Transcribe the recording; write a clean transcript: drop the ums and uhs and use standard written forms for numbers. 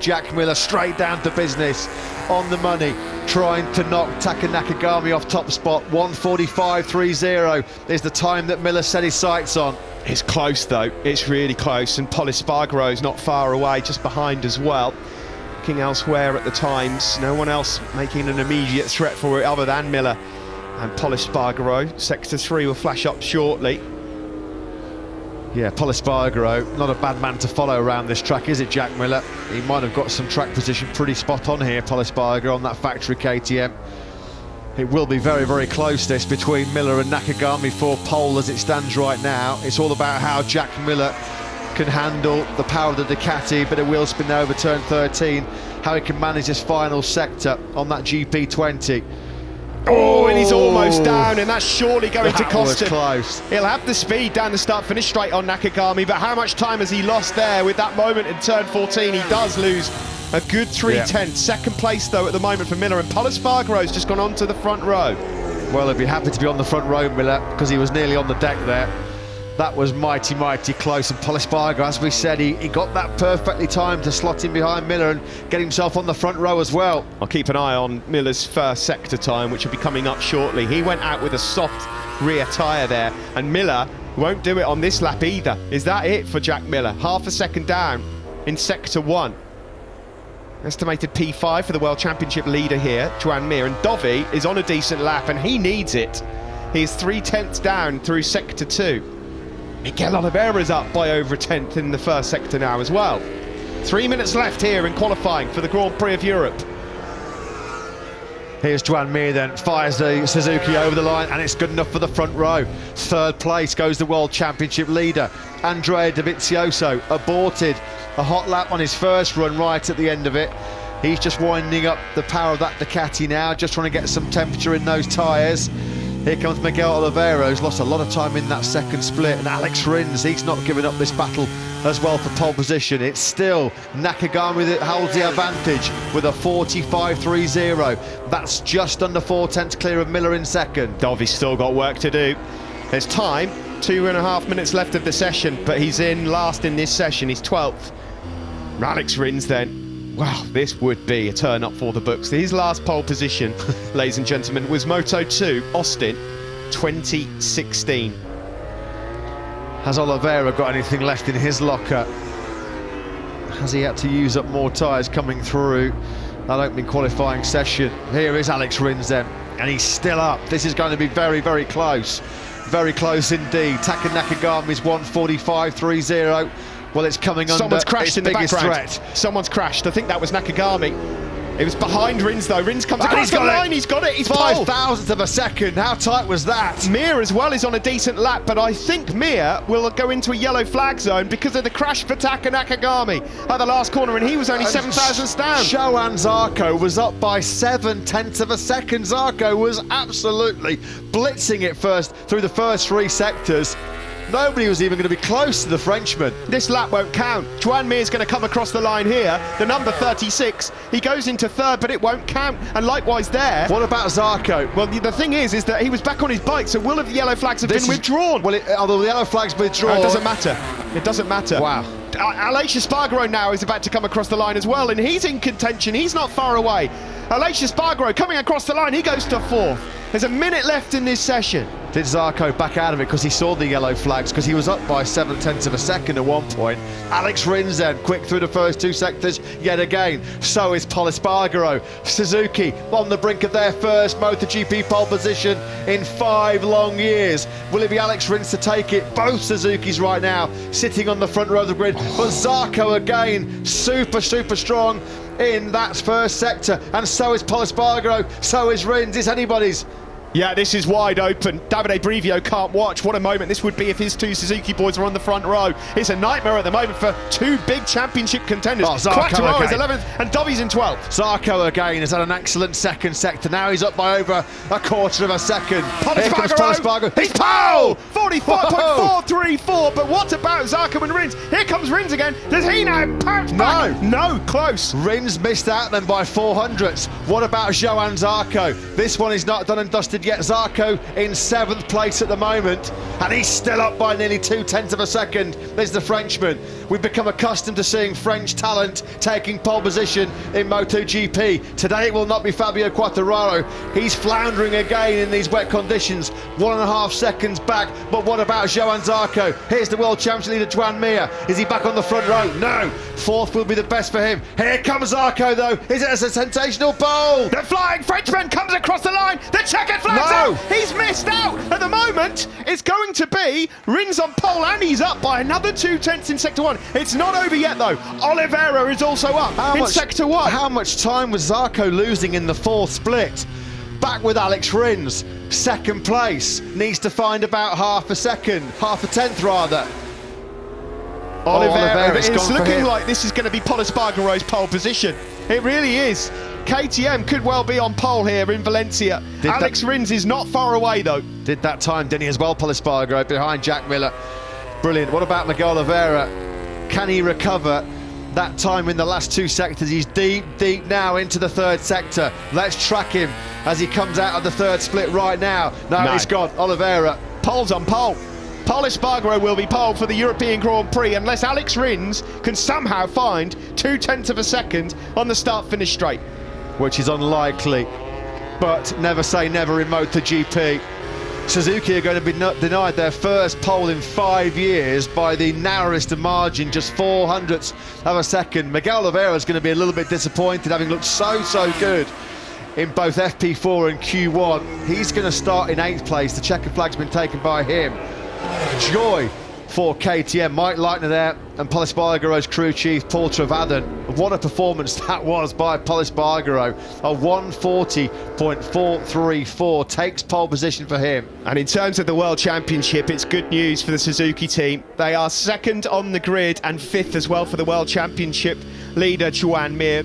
Jack Miller straight down to business on the money, trying to knock Taka Nakagami off top spot. 1:45.30 is the time that Miller set his sights on. It's close though, it's really close, and Pol Espargaro is not far away, just behind as well. Looking elsewhere at the times, no one else making an immediate threat for it other than Miller and Pol Espargaro. Sector 3 will flash up shortly. Yeah, Pol Espargaro, not a bad man to follow around this track, is it, Jack Miller? He might have got some track position pretty spot on here, Pol Espargaro, on that factory KTM. It will be very, very close, this, between Miller and Nakagami for pole as it stands right now. It's all about how Jack Miller can handle the power of the Ducati, bit of wheel spin over turn 13, how he can manage this final sector on that GP20. Oh, and he's almost down, and that's surely going to cost him. Close. He'll have the speed down the start, finish straight on Nakagami, but how much time has he lost there with that moment in turn 14? He does lose a good 3/10. Second place though at the moment for Miller, and Pol Espargaro's just gone onto the front row. Well, he'd be happy to be on the front row, Miller, because he was nearly on the deck there. That was mighty, mighty close, and Pol Espargaro, as we said, he got that perfectly timed to slot in behind Miller and get himself on the front row as well. I'll keep an eye on Miller's first sector time, which will be coming up shortly. He went out with a soft rear tyre there, and Miller won't do it on this lap either. Is that it for Jack Miller? Half a second down in sector 1. Estimated P5 for the World Championship leader here, Joan Mir, and Dovi is on a decent lap, and he needs it. He's 3/10 down through sector 2. Miguel Oliveira's up by over a tenth in the first sector now as well. 3 minutes left here in qualifying for the Grand Prix of Europe. Here's Joan Mir then, fires the Suzuki over the line, and it's good enough for the front row. Third place goes the World Championship leader, Andrea Dovizioso, aborted a hot lap on his first run right at the end of it. He's just winding up the power of that Ducati now, just trying to get some temperature in those tyres. Here comes Miguel Oliveira, who's lost a lot of time in that second split, and Alex Rins, he's not giving up this battle as well for pole position. It's still Nakagami that holds the advantage with a 45.30. That's just under 4/10 clear of Miller in second. Dovi's still got work to do. There's time, 2.5 minutes left of the session, but he's in last in this session, he's 12th. Alex Rins then. Wow, this would be a turn up for the books. His last pole position, ladies and gentlemen, was Moto2 Austin 2016. Has Oliveira got anything left in his locker? Has he had to use up more tyres coming through that opening qualifying session? Here is Alex Rins then, and he's still up. This is going to be very, very close. Very close indeed. Taka Nakagami's 1:45.30. Well, it's coming under Someone's crashed in the background. Threat. Someone's crashed. I think that was Nakagami. It was behind Rins though. Rins comes across the line. He's got it. He's 5,000th of a second. How tight was that? Mir as well is on a decent lap, but I think Mir will go into a yellow flag zone because of the crash for Taka Nakagami at the last corner, and he was only 7,000ths down. Showan Zarco was up by 7/10 of a second. Zarco was absolutely blitzing it first through the first 3 sectors. Nobody was even going to be close to the Frenchman. This lap won't count. Joan Mir's going to come across the line here. The number 36. He goes into third, but it won't count. And likewise there. What about Zarco? Well, the thing is that he was back on his bike, so will the yellow flags have been withdrawn? Well, although the yellow flag's withdrawn... No, it doesn't matter. It doesn't matter. Wow. Aleix Espargaro now is about to come across the line as well, and he's in contention. He's not far away. Aleix Espargaro coming across the line. He goes to 4th. There's a minute left in this session. Did Zarco back out of it because he saw the yellow flags, because he was up by 7/10 of a second at one point. Alex Rins then, quick through the first 2 sectors yet again. So is Pol Espargaro. Suzuki on the brink of their first MotoGP pole position in 5 long years. Will it be Alex Rins to take it? Both Suzukis right now sitting on the front row of the grid. But Zarco again, super, super strong in that first sector. And so is Pol Espargaro, so is Rins. It's anybody's. Yeah, this is wide open. Davide Brivio can't watch. What a moment this would be if his 2 Suzuki boys were on the front row. It's a nightmare at the moment for 2 big championship contenders. Quattro is 11th and Dovi's in 12th. Zarco again has had an excellent second sector. Now he's up by over a quarter of a second. Pol Espargaro. He's pole! 45.434. But what about Zarco and Rins? Here comes Rins again. Does he now pounce back? No, close. Rins missed out then by 400ths. What about Joan Zarco? This one is not done and dusted yet. Zarco in 7th place at the moment, and he's still up by nearly 2/10 of a second. There's the Frenchman. We've become accustomed to seeing French talent taking pole position in MotoGP. Today it will not be Fabio Quartararo. He's floundering again in these wet conditions. 1.5 seconds back, but what about Johan Zarco? Here's the World Championship leader Joan Mir. Is he back on the front row? No. Fourth will be the best for him. Here comes Zarco though. Is it a sensational pole? The flying Frenchman comes across the line. The checkered flag's out. He's missed out. At the moment, it's going to be Rins on pole, and he's up by another 2/10 in Sector 1. It's not over yet though. Oliveira is also up in Sector 1. How much time was Zarco losing in the fourth split? Back with Alex Rins, second place, needs to find about half a tenth rather. Oliveira, it's looking like this is going to be Pol Espargaro's pole position. It really is. KTM could well be on pole here in Valencia. Alex Rins is not far away though. Did that time, didn't he, as well, Pol Espargaro behind Jack Miller. Brilliant. What about Miguel Oliveira? Can he recover that time in the last two sectors? He's deep now into the third sector. Let's track him as he comes out of the third split right now. No, he's gone. Oliveira. Pole's on pole. Pol Espargaro will be pole for the European Grand Prix unless Alex Rins can somehow find 0.2 of a second on the start-finish straight. Which is unlikely, but never say never in MotoGP. Suzuki are going to be denied their first pole in 5 years by the narrowest of margin, just 0.04 of a second. Miguel Oliveira is going to be a little bit disappointed, having looked so good in both FP4 and Q1. He's going to start in 8th place. The checkered flag's been taken by him. Joy for KTM. Mike Leitner there and Pol Espargaro's crew chief Paul Travadden. What a performance that was by Pol Espargaro. A 140.434 takes pole position for him. And in terms of the World Championship, it's good news for the Suzuki team. They are second on the grid and 5th as well for the World Championship leader Joan Mir.